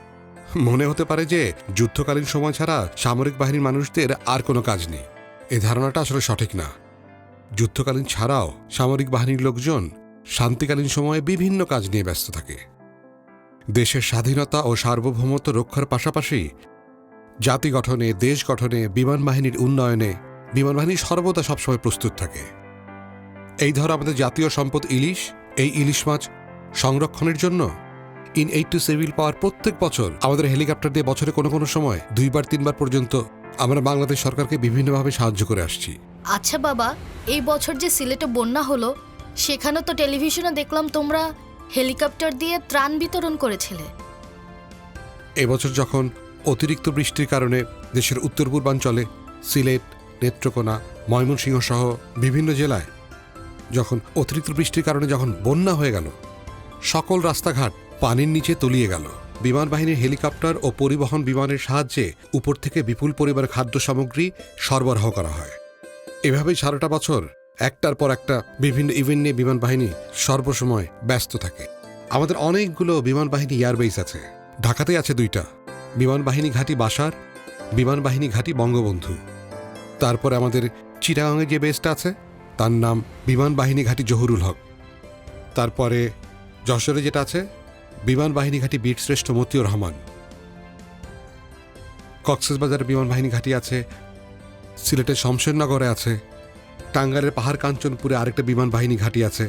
মনে হতে পারে যে যুদ্ধকালীন সময় ছাড়া সামরিক বাহিনীর মানুষদের আর কোনো কাজ নেই। এই ধারণাটা আসলে সঠিক না। যুদ্ধকালীন ছাড়াও সামরিক বাহিনীর লোকজন শান্তিকালীন সময়ে বিভিন্ন কাজ নিয়ে ব্যস্ত থাকে। দেশের স্বাধীনতা ও সার্বভৌমত্ব রক্ষার পাশাপাশি জাতি গঠনে, দেশ গঠনে, বিমান বাহিনীর উন্নয়নে বিমান বাহিনী সর্বদা সবসময় প্রস্তুত থাকে। এই ধর আমাদের জাতীয় সম্পদ ইলিশ, এই ইলিশ মাছ সংরক্ষণের জন্য ইন এইড টু সিভিল পাওয়ার প্রত্যেক বছর আমাদের হেলিকপ্টার দিয়ে বছরে কোনো কোনো সময় 2-3 বার পর্যন্ত আমরা বাংলাদেশ সরকারকে বিভিন্নভাবে সাহায্য করে আসছি। আচ্ছা বাবা, এই বছর যে সিলেটে বন্যা হলো, সেখানে তো টেলিভিশনে দেখলাম তোমরা হেলিকপ্টার দিয়ে ত্রাণ বিতরণ করেছিলে। এবছর যখন অতিরিক্ত বৃষ্টির কারণে দেশের উত্তর পূর্বাঞ্চলে সিলেট, নেত্রকোনা, ময়মনসিংহ সহ বিভিন্ন জেলায় যখন অতিরিক্ত বৃষ্টির কারণে যখন বন্যা হয়ে গেল, সকল রাস্তাঘাট পানির নিচে তলিয়ে গেল, বিমান বাহিনীর হেলিকপ্টার ও পরিবহন বিমানের সাহায্যে উপর থেকে বিপুল পরিমাণ খাদ্য সামগ্রী সরবরাহ করা হয়। এভাবেই সারাটা বছর একটার পর একটা বিভিন্ন ইভেন্ট নিয়ে বিমান বাহিনী সর্বসময় ব্যস্ত থাকে। আমাদের অনেকগুলো বিমান বাহিনী এয়ারবেস আছে। ঢাকাতেই আছে 2টা, বিমান বাহিনী ঘাঁটি বাসার, বিমান বাহিনী ঘাঁটি বঙ্গবন্ধু। তারপরে আমাদের চিটাগাংয়ে যে বেসটা আছে তার নাম বিমান বাহিনী ঘাঁটি জহুরুল হক। তারপরে যশোরে যেটা আছে বিমান বাহিনী ঘাঁটি বীরশ্রেষ্ঠ মতিউর রহমান। কক্সবাজারে বিমান বাহিনী ঘাঁটি আছে, সিলেটের শমশেরনগরে আছে, টাঙ্গাইলের পাহাড় কাঞ্চনপুরে আরেকটা বিমান বাহিনী ঘাঁটি আছে।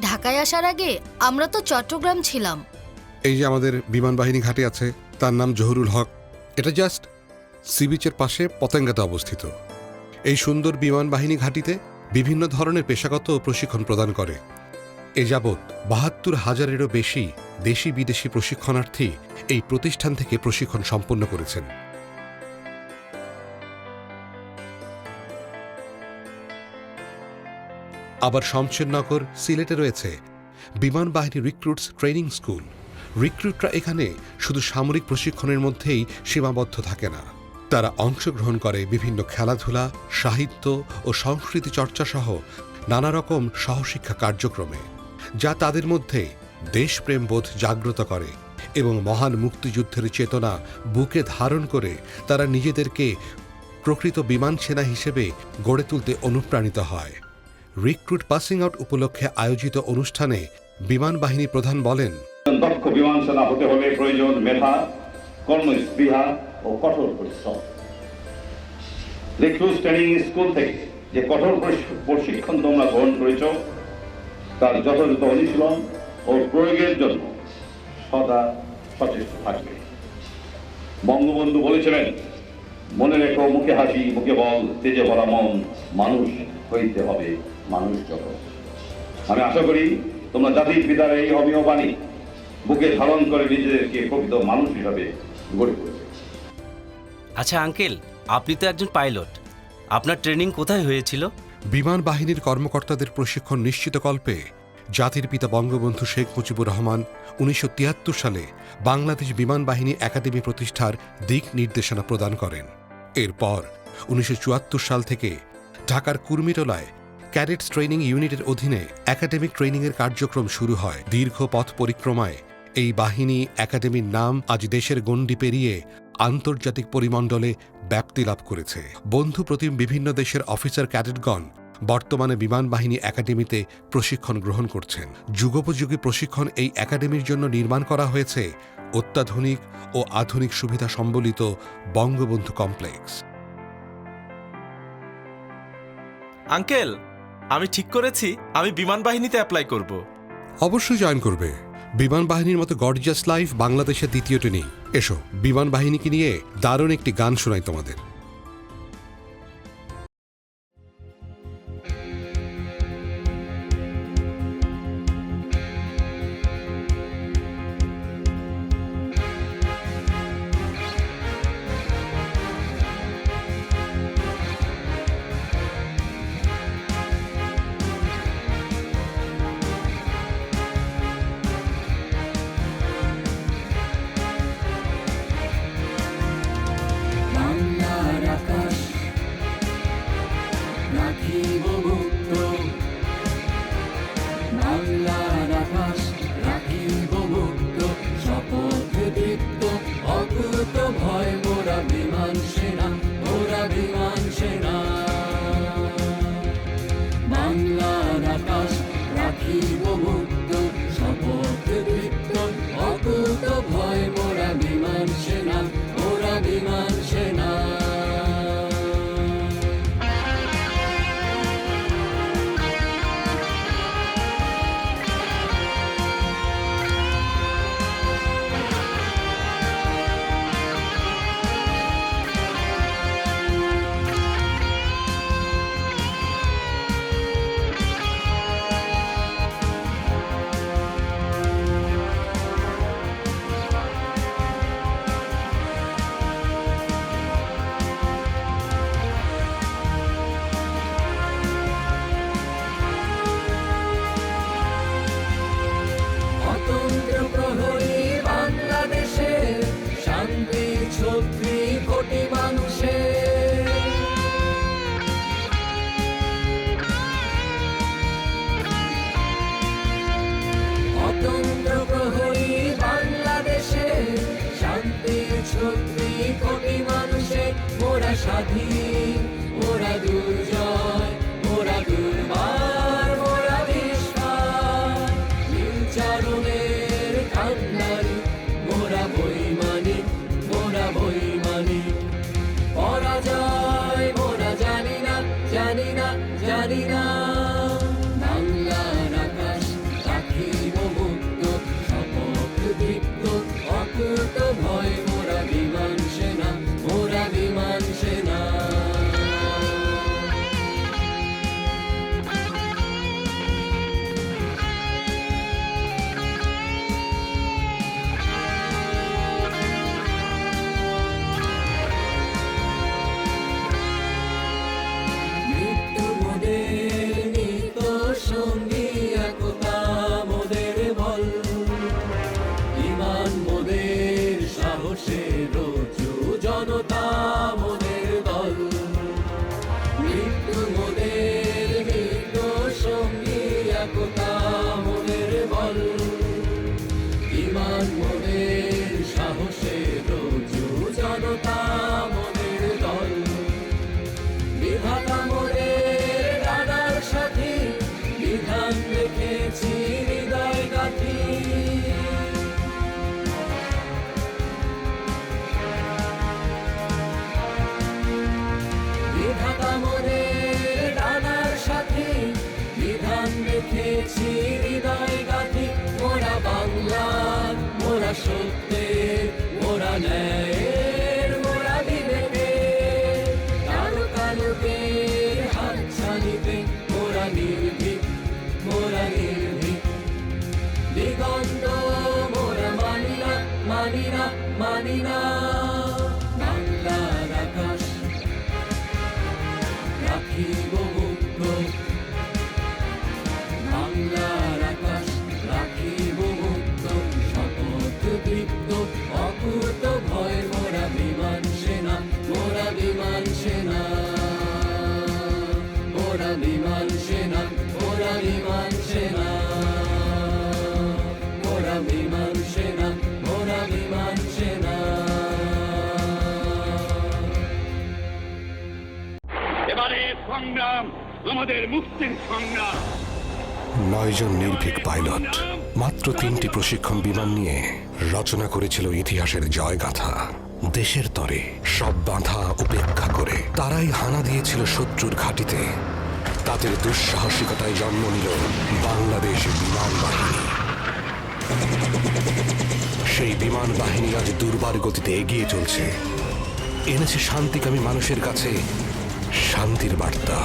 ঢাকায় আসার আগে আমরা তো চট্টগ্রাম ছিলাম। এই যে আমাদের বিমান বাহিনী ঘাঁটি আছে তার নাম জহুরুল হক। এটা জাস্ট সি বিচের পাশে পতেঙ্গাতে অবস্থিত। এই সুন্দর বিমান বাহিনী ঘাঁটিতে বিভিন্ন ধরনের পেশাগত প্রশিক্ষণ প্রদান করে। এ যাবৎ ৭২,০০০-এরও বেশি দেশি বিদেশি প্রশিক্ষণার্থী এই প্রতিষ্ঠান থেকে প্রশিক্ষণ সম্পন্ন করেছেন। আবার শমশেরনগর সিলেটে রয়েছে বিমান বাহিনী রিক্রুটস ট্রেনিং স্কুল। রিক্রুটরা এখানে শুধু সামরিক প্রশিক্ষণের মধ্যেই সীমাবদ্ধ থাকে না, তারা অংশগ্রহণ করে বিভিন্ন খেলাধুলা, সাহিত্য ও সংস্কৃতি চর্চা সহ নানা রকম সহশিক্ষা কার্যক্রমে, যা তাদের মধ্যে দেশপ্রেমবোধ জাগ্রত করে এবং মহান মুক্তিযুদ্ধের চেতনা বুকে ধারণ করে তারা নিজেদেরকে প্রকৃত বিমান সেনা হিসেবে গড়ে তুলতে অনুপ্রাণিত হয়। রিক্রুট পাসিং আউট উপলক্ষে আয়োজিত অনুষ্ঠানে বিমান বাহিনী প্রধান বলেন, দক্ষ বিমান সেনা হতে হলে প্রয়োজন মেধা, কর্মস্পৃহা ও কঠোর পরিশ্রম। রিক্রুট ট্রেনিং স্কুল থেকে যে কঠোর প্রশিক্ষণ তোমরা গ্রহণ করেছ তার যথাযথ অনুশীলন ও প্রয়োগের জন্য সদা সচেষ্ট থাকবে। বঙ্গবন্ধু বলেছিলেন, মনে রেখো মুখে হাসি মুখে বল, তেজে ভরা মন, মানুষ হইতে হবে মানুষ জগৎ। আমি আশা করি তোমরা জাতির পিতার এই অমীয় বাণী বুকে ধারণ করে নিজেদেরকে প্রকৃত মানুষ হিসাবে গড়ে তুলবে। আচ্ছা আঙ্কেল, আপনি তো একজন পাইলট, আপনার ট্রেনিং কোথায় হয়েছিল? বিমান বাহিনীর কর্মকর্তাদের প্রশিক্ষণ নিশ্চিতকল্পে জাতির পিতা বঙ্গবন্ধু শেখ মুজিবুর রহমান ১৯৭৩ সালে বাংলাদেশ বিমান বাহিনী একাডেমি প্রতিষ্ঠার দিক নির্দেশনা প্রদান করেন। এরপর ১৯৭৪ সাল থেকে ঢাকার কুর্মিটোলায় ক্যাডেটস ট্রেনিং ইউনিটের অধীনে একাডেমিক ট্রেনিংয়ের কার্যক্রম শুরু হয়। দীর্ঘ পথ পরিক্রমায় এই বাহিনী একাডেমির নাম আজ দেশের গণ্ডি পেরিয়ে আন্তর্জাতিক পরিমণ্ডলে ব্যাপ্তি লাভ করেছে। বন্ধু প্রতিম বিভিন্ন দেশের অফিসার ক্যাডেটগণ বর্তমানে বিমান বাহিনী একাডেমিতে প্রশিক্ষণ গ্রহণ করছেন। যুগোপযোগী প্রশিক্ষণ এই একাডেমির জন্য নির্মাণ করা হয়েছে অত্যাধুনিক ও আধুনিক সুবিধা সম্বলিত বঙ্গবন্ধু কমপ্লেক্স। আঙ্কেল, আমি ঠিক করেছি আমি বিমান বাহিনীতে অ্যাপ্লাই করব। অবশ্যই জয়েন করবে। বিমান বাহিনীর মতো গর্জিয়াস লাইফ বাংলাদেশের দ্বিতীয়টি নেই। এসো বিমান বাহিনীকে নিয়ে দারুণ একটি গান শোনাই তোমাদের। বাংলার আকাশ রাখিব মুক্ত, বাংলার আকাশ রাখিব মুক্ত, শপথ দীপ্ত অকুত ভয় মোরা বিমান সেনা, মোরা বিমান সেনা। বাংলার আকাশ রাখিব মুক্ত, শপথ দীপ্ত অকুত ভয় মোরা বিমান সেনা, মোরা বিমান সেনা। অতন্ত্র প্রহরী বাংলাদেশের শান্তি ৩৬ কোটি মানুষের। অতন্ত্র প্রহরী বাংলাদেশের শান্তি ৩৬ কোটি মানুষের, মোরা স্বাধীন আসে প্রচুর জনতা মনের দল বিধাতা মোরের ডানার সাথী বিধান রেখেছি হৃদয় গাথি বিধাতা মোরের ডানার সাথী বিধান রেখেছি হৃদয় গাথি মোরা বাংলার মোরা সত্যের মোরা ন্যায়ের মোরা বিবেকের কালো কালোকের হাত ছাড়িতে মোরা নির্ভীক দিগন্ত মোরা মানি না মানি না মানি না বাংলার আকাশ রাখিব মুক্ত বাংলার আকাশ রাখিব মুক্ত শপথ দীপ্ত অকুত ভয় মোরা বিমান সেনা মোরা বিমান সেনা মোরা বিমান সেনা মোরা বিমান সেনা মোরা বিমান সেনা মোরা বিমান সেনা এবারে সংগ্রাম আমাদের মুক্তির সংগ্রাম 9 জন নির্ভীক পাইলট মাত্র 3টি প্রশিক্ষণ বিমান নিয়ে রচনা করেছিল ইতিহাসের জয়গাথা। দেশের তরে সব বাধা উপেক্ষা করে তারাই হানা দিয়েছিল শত্রুর ঘাঁটিতে। তাদের দুঃসাহসিকতায় জন্ম নিল বাংলাদেশ বিমান বাহিনী। সেই বিমান বাহিনী আজ দুর্বার গতিতে এগিয়ে চলছে, এনেছে শান্তিকামী মানুষের কাছে শান্তির বার্তা।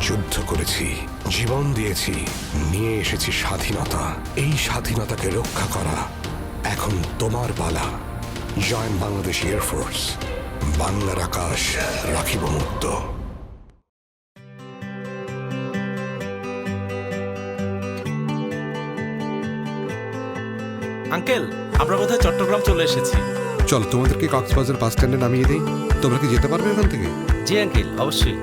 যুদ্ধ করেছি, জীবন দিয়েছি, নিয়ে এসেছি স্বাধীনতা। এই স্বাধীনতাকে রক্ষা করা এখন তোমার পালা। Join Bangladesh air force. বাংলার আকাশ রাখিব মুক্ত। আঙ্কেল, আমরা বোধহয় চট্টগ্রাম চলে এসেছি। চল তোমাদেরকে কক্সবাজার বাস স্ট্যান্ডে নামিয়ে দিই। তোমরা কি যেতে পারবে এখান থেকে? জি আঙ্কেল, অবশ্যই।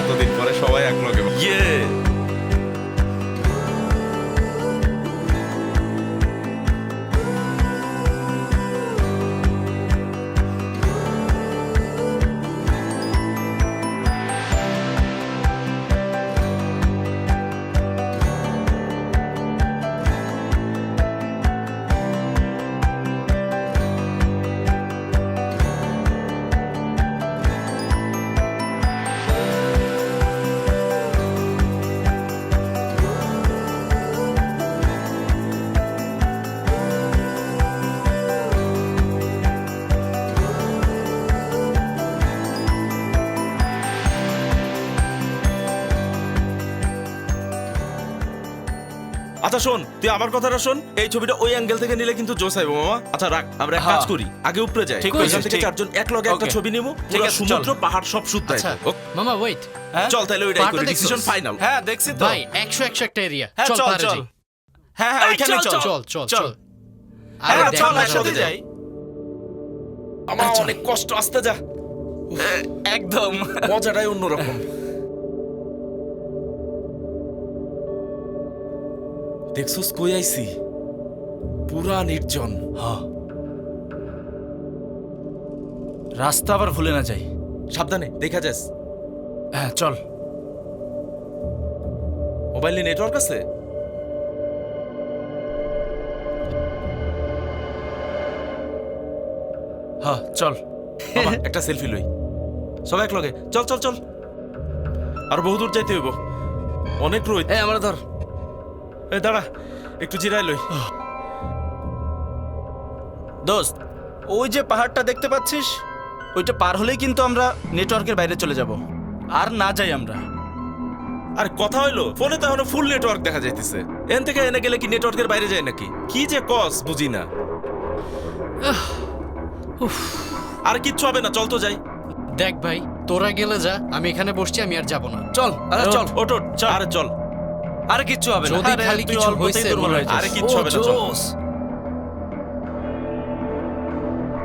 এতদিন পরে সবাই একলগে ইয়ে আচ্ছা শোন, তুই আমার কথাটা শোন। এই ছবিটা ওই অ্যাঙ্গেল থেকে নিলে কিন্তু জোস আইবো মামা। আচ্ছা রাখ, আমরা এক কাজ করি, আগে উপরে যাই, ওইখান থেকে চারজন এক লগে একটা ছবি নিব, পুরো সমুদ্র পাহাড় সব শুদ্ধ। মামা ওয়েট, চল তাহলে ওইটাই করি, ডিসিশন ফাইনাল। হ্যাঁ দেখছি তো ভাই 100 একটা এরিয়া। চল পাহাড়ে যাই। হ্যাঁ ওইখানে চল চল চল চল। আরে চল একসাথে যাই। আমার অনেক কষ্ট, আসতে যা। একদম মজাটাই অন্যরকম। দেখছস কই আইছি? পুরা নির্জন। রাস্তা আবার ভুলে না যাই। সাবধানে দেখা যাস। হ্যাঁ চল। মোবাইলে নেটওয়ার্ক আছে? হ্যাঁ চল। মামা একটা সেলফি লই, সব এক লগে। চল চল চল, আর বহুদূর যাইতে হইব, অনেক রোদ। আমরা ধর। দাঁড়া একটু জিরাই লই। দোস্ত ওই যে পাহাড়টা দেখতে পাচ্ছিস, ওইটা পার হলেই কিন্তু আমরা নেটওয়ার্কের বাইরে চলে যাব। আর না যাই আমরা। আর কথা হইলো ফোনে তো এখনো ফুল নেটওয়ার্ক দেখা যাইতেছে, এন থেকে এনে গেলে কি নেটওয়ার্কের বাইরে যায় নাকি? কি যে কস বুঝি না। আর কিচ্ছু হবে না, চল তো যাই। দেখ ভাই, তোরা গেলে যা, আমি এখানে বসছি, আমি আর যাব না। চল, আরে চল, ওঠ, চল, আরে চল। আরে কিচ্ছু হবে না। যদি আরে খালি তুই কিছু অল্পতেই হইছে দুর্বল হয়ে যাস। আরে কিচ্ছু হবে না, চল।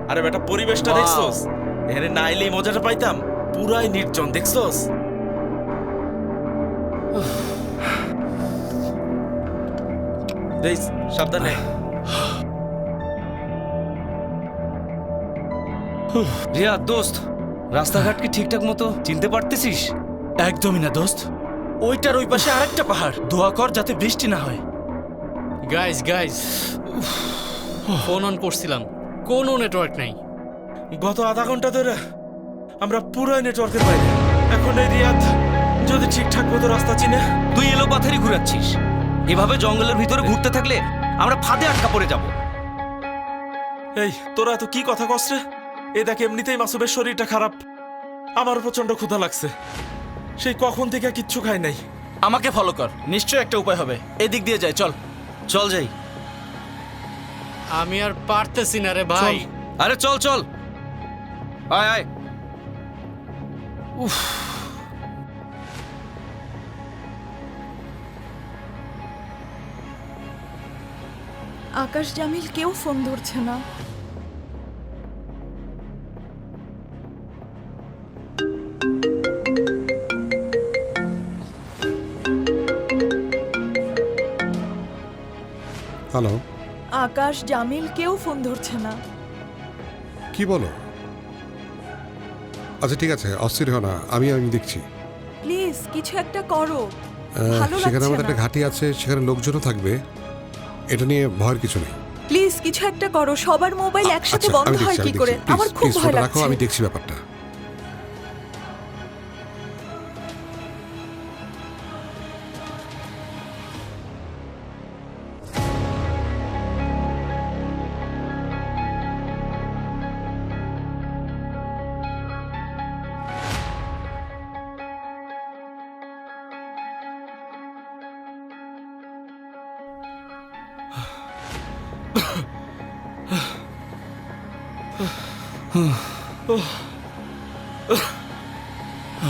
আরে বেটা, পরিবেশটা দেখছস? এখানে না এলেই মজাটা পাইতাম। পুরাই নির্জন, দেখছস? দেখ, সাবধানে। রিয়াদ দোস্ত, রাস্তাঘাট কি ঠিকঠাক মতো চিনতে পারতেছিস? একদমই না দোস্ত, ওইটার ওই পাশে আরেকটা পাহাড়। দোয়া কর যাতে বৃষ্টি না হয়। গাইজ ফোন অন করছিলাম, কোনো নেটওয়ার্ক নাই। গত আধা ঘন্টা ধরে আমরা পুরাই নেটওয়ার্কের বাইরে। এখন এই রিয়াদ যদি ঠিকঠাক মতো রাস্তা চিনে। তুই এলো পাথারি ঘুরাচ্ছিস। এভাবে জঙ্গলের ভিতরে ঘুরতে থাকলে আমরা ফাঁদে আটকা পড়ে যাব। এই তোরা তো কি কথা কস রে? এ দেখ, এমনিতেই মাসুবের শরীরটা খারাপ, আমারও প্রচন্ড ক্ষুধা লাগছে। সেই কখন থেকে কিচ্ছু খাই নাই। আমাকে ফলো কর, নিশ্চয়ই একটা উপায় হবে। এদিক দিয়ে যাই, চল। চল যাই। আমি আর পারতেছি না রে ভাই। আরে চল চল, আয় আয়। উফ, আকাশ, জামিল কেউ ফোন ধরছে না। হ্যালো, আকাশ, জামিল কেউ ফোন ধরছে না। কি বলো? আচ্ছা ঠিক আছে, অস্থির হও না, আমি দেখছি। প্লিজ কিছু একটা করো। ভালো সেখানে লাগছে আমাদের না। একটা ঘাঁটি আছে, সেখানে লোকজনও থাকবে, এটা নিয়ে ভয়ের কিছু নেই। প্লিজ কিছু একটা করো। সবার মোবাইল একসাথে আচ্ছা, বন্ধ আমি হয় দেখছি, কি করে? আমার খুব প্লিজ ভয় ফোনটা রাখো, লাগছে। আমি দেখছি ব্যাপারটা।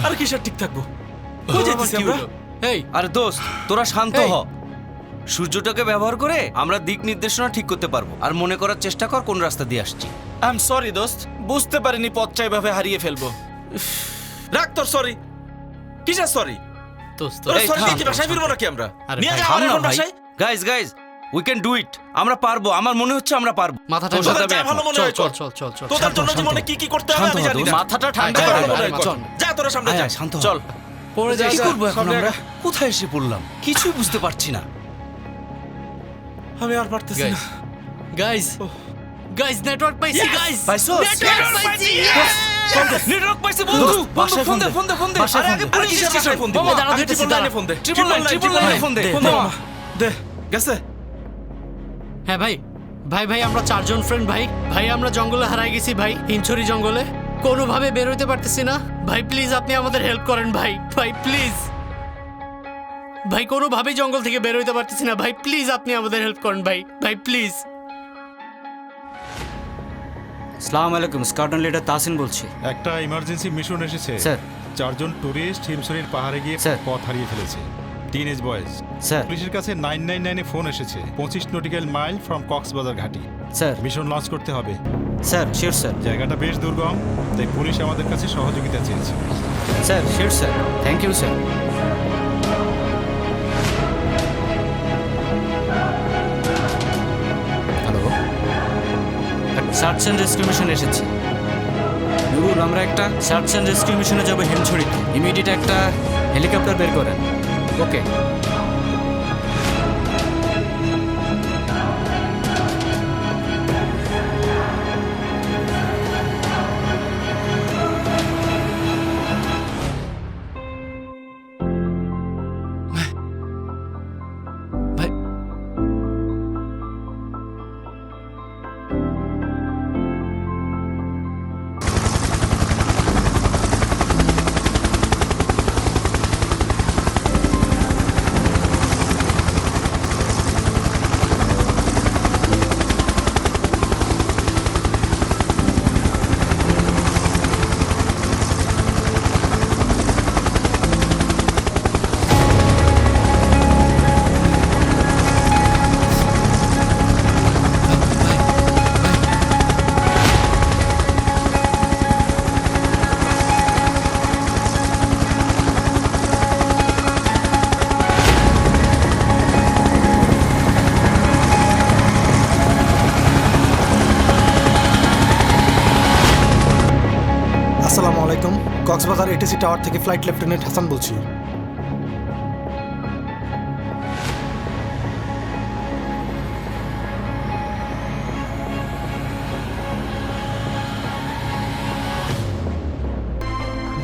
আর কিসের ঠিক থাকবো? কই যাইতেছি আমরা? এই আরে দোস্ত, তোরা শান্ত হ। সূর্যটাকে ব্যবহার করে আমরা দিক নির্দেশনা ঠিক করতে পারবো। আর মনে করার চেষ্টা কর কোন রাস্তা দিয়ে আসছি। আই এম সরি দোস্ত, বুঝতে পারিনি পথটা এভাবে হারিয়ে ফেলবো। রাখ তোর সরি। কিসের সরি? দোস্ত, তোর সরি কি বাসায় ফিরবো নাকি আমরা? নিয়ে যা আমার এখন বাসায়। Guys guys, we can do it. আমরা পারবো, আমার মনে হচ্ছে আমরা পারবো। মাথাটা তোর সাথে আমি যা একমত। ভালো মনে হয় চল কর। চল চল চল। তোদের জন্য জীবনে কি কি করতে হবে আমি জানি না। মাথাটা ঠান্ডা যা কর। ভালো মনে হয় কর। চল। যা তোরা সামনে যা। শান্ত চল। পড়ে যাই। কি করবো এখন আমরা? কোথায় এসে পড়লাম কিছুই বুঝতে পারছি না। আমি আর পারতেছি না। গাইজ গাইজ, নেটওয়ার্ক পাইছি গাইজ। পাইছো? নেটওয়ার্ক পাইছি। নেটওয়ার্ক পাইছে বন্ধু। বন্ধু ফোন দে, ফোন দে, ফোন দে। বাসায় আরে ফোন আগে দে। পুলিশ কিসের স্টেশন বাসায় ফোন দিবো? দাঁড়া, আমি দিতেছি, ট্রিপল লাইনে ফোন দে। ট্রিপল লাইনে ফোন দে। ফোন দে মামা। দে। গেছে? হ্যাঁ ভাই, ভাই ভাই আমরা চারজন ফ্রেন্ড ভাই। ভাই আমরা জঙ্গলে হারাই গেছি ভাই, হিমছড়ি জঙ্গলে। কোনোভাবে বের হইতে পারতেছি না ভাই। প্লিজ আপনি আমাদের হেল্প করেন ভাই। ভাই প্লিজ ভাই, কোনোভাবেই জঙ্গল থেকে বের হইতে পারতেছি না ভাই। প্লিজ আপনি আমাদের হেল্প করেন ভাই। ভাই প্লিজ। আসসালামু আলাইকুম, স্কোয়াড্রন লিডার তাসিন বলছি। একটা ইমার্জেন্সি মিশন এসেছে স্যার। চারজন টুরিস্ট হিমছড়ির পাহাড়ে গিয়ে পথ হারিয়ে ফেলেছে। Teenage boys. স্যার। পুলিশের কাছে 999 ফোন এসেছে 25 নটিক্যাল মাইল ফ্রম কক্সবাজার ঘাটি। স্যার। মিশন লঞ্চ করতে হবে। Sir sure sir. জায়গাটা বেশ দুর্গম, তাই পুলিশ আমাদের কাছে সহযোগিতা চেয়েছে। Sir sure sir, thank you sir. Hello, search and rescue mission এসেছে। নুরুল, আমরা একটা সার্চ অ্যান্ড রেস্কিউ মিশনে যাবো হিমছড়িতে। ইমিডিয়েট একটা হেলিকপ্টার বের করেন। ওকে। ভাই, কক্সবাজার এটিসি টাওয়ার থেকে ফ্লাইট লেফটেন্যান্ট হাসান বলছি।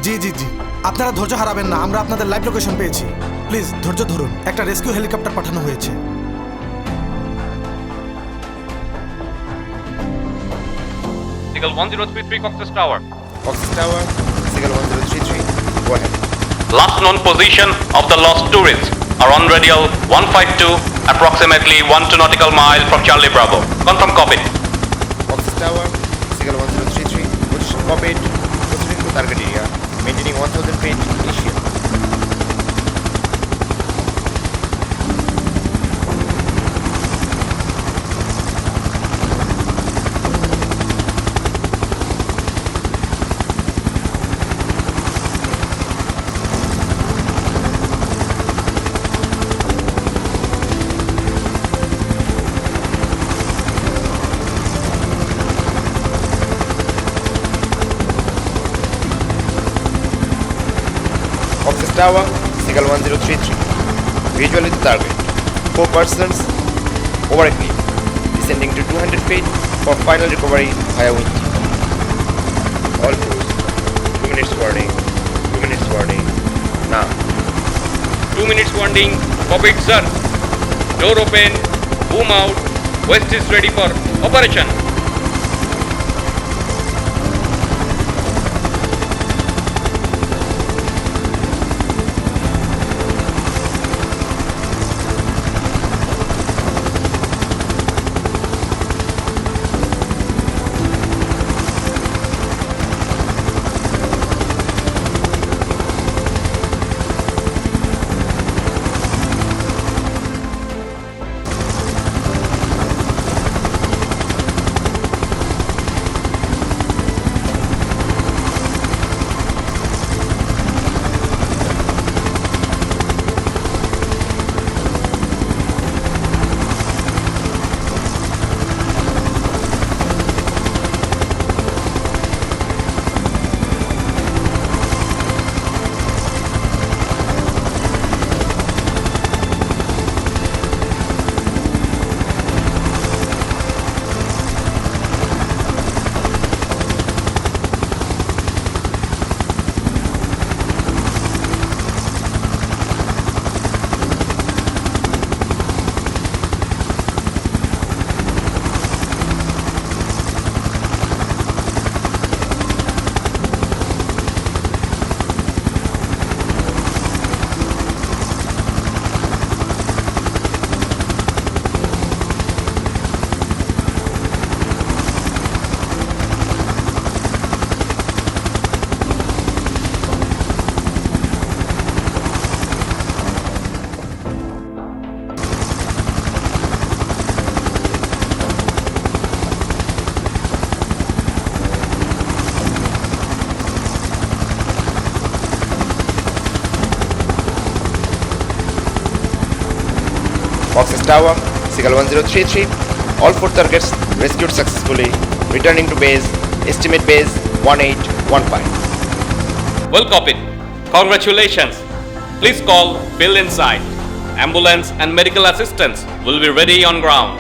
জি জি জি, আপনারা ধৈর্য হারাবেন না, আমরা আপনাদের লাইভ লোকেশন পেয়েছি। প্লিজ ধৈর্য ধরুন, একটা রেস্কিউ হেলিকপ্টার পাঠানো হয়েছে। Seagull 1033 Cox's Tower. Cox's Tower, Seagull 1033, go ahead. Last known position of the lost tourists are on radial 152, approximately 12 nautical mile from Charlie Bravo. Confirm copy. Cox's Tower, Seagull 1033, position copied, proceeding to target area, maintaining 1000 feet initial. Cox's Tower, Seagull 1033. Visually the target. 4 persons over a cliff. Descending to 200 feet for final recovery via wind. All crews. 2 minutes warning. 2 minutes warning. Now. 2 minutes warning. Copied, sir. Door open. Boom out. West is ready for operation. Cox's Tower, Seagull 1033. All 4 targets rescued successfully. Returning to base. Estimate base 1815. Well copied. Congratulations. Please call Bill inside. Ambulance and medical assistance will be ready on ground.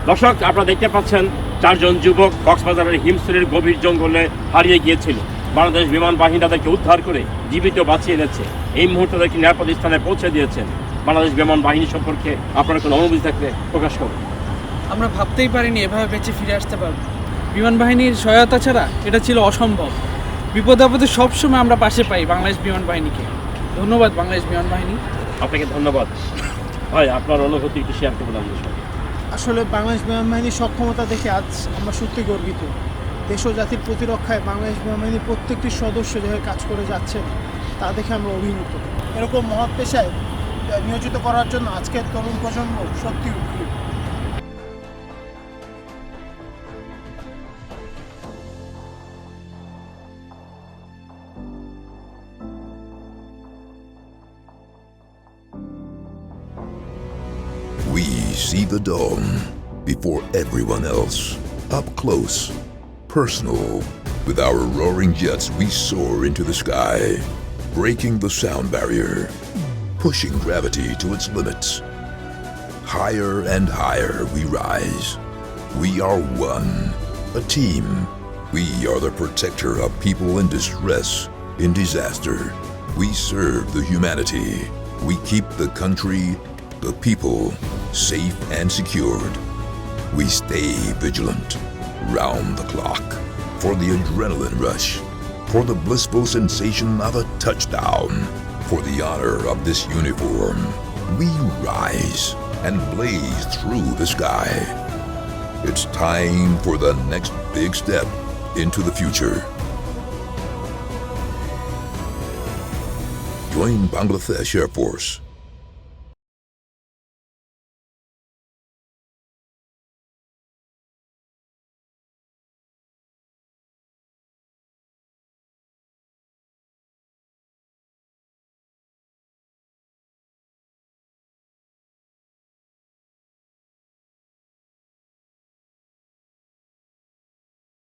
দর্শক, আপনারা দেখতে পাচ্ছেন 4 জন যুবক কক্সবাজারের হিমছড়ির গভীর জঙ্গলে হারিয়ে গিয়েছিল। বাংলাদেশ বিমান বাহিনী তাদেরকে উদ্ধার করে জীবিত বাঁচিয়ে এনেছে। এই মুহূর্তে তাদেরকে নিরাপদ স্থানে পৌঁছে দিয়েছেন। বাংলাদেশ বিমান বাহিনী সম্পর্কে আপনার কোনো অনুভূতি থাকলে প্রকাশ করুন। আমরা ভাবতেই পারিনি এভাবে বেঁচে ফিরে আসতে পারবো। বিমান বাহিনীর সহায়তা ছাড়া এটা ছিল অসম্ভব। বিপদ আপদে সবসময় আমরা পাশে পাই বাংলাদেশ বিমান বাহিনীকে। ধন্যবাদ বাংলাদেশ বিমান বাহিনী। আপনাকে ধন্যবাদ। ভাই, আপনার অনুভূতি একটু শেয়ার করবেন আমাদের সঙ্গে। আসলে বাংলাদেশ বিমান বাহিনীর সক্ষমতা দেখে আজ আমরা সত্যি গর্বিত। দেশ ও জাতির প্রতিরক্ষায় বাংলাদেশ বিমান বাহিনীর প্রত্যেকটি সদস্য যেভাবে কাজ করে যাচ্ছে তা দেখে আমরা অভিভূত। এরকম মহৎ পেশায় নিয়োজিত করার জন্য আজকের তরুণ প্রজন্ম সত্যি উৎকৃষ্ট। We see the dawn before everyone else, up close, personal. With our roaring jets, we soar into the sky, breaking the sound barrier, pushing gravity to its limits. Higher and higher we rise. We are one, a team. We are the protector of people in distress, in disaster. We serve the humanity. We keep the country, the people, safe and secured. We stay vigilant, round the clock, for the adrenaline rush, for the blissful sensation of a touchdown, for the honor of this uniform. We rise and blaze through the sky. It's time for the next big step into the future. Join Bangladesh Air Force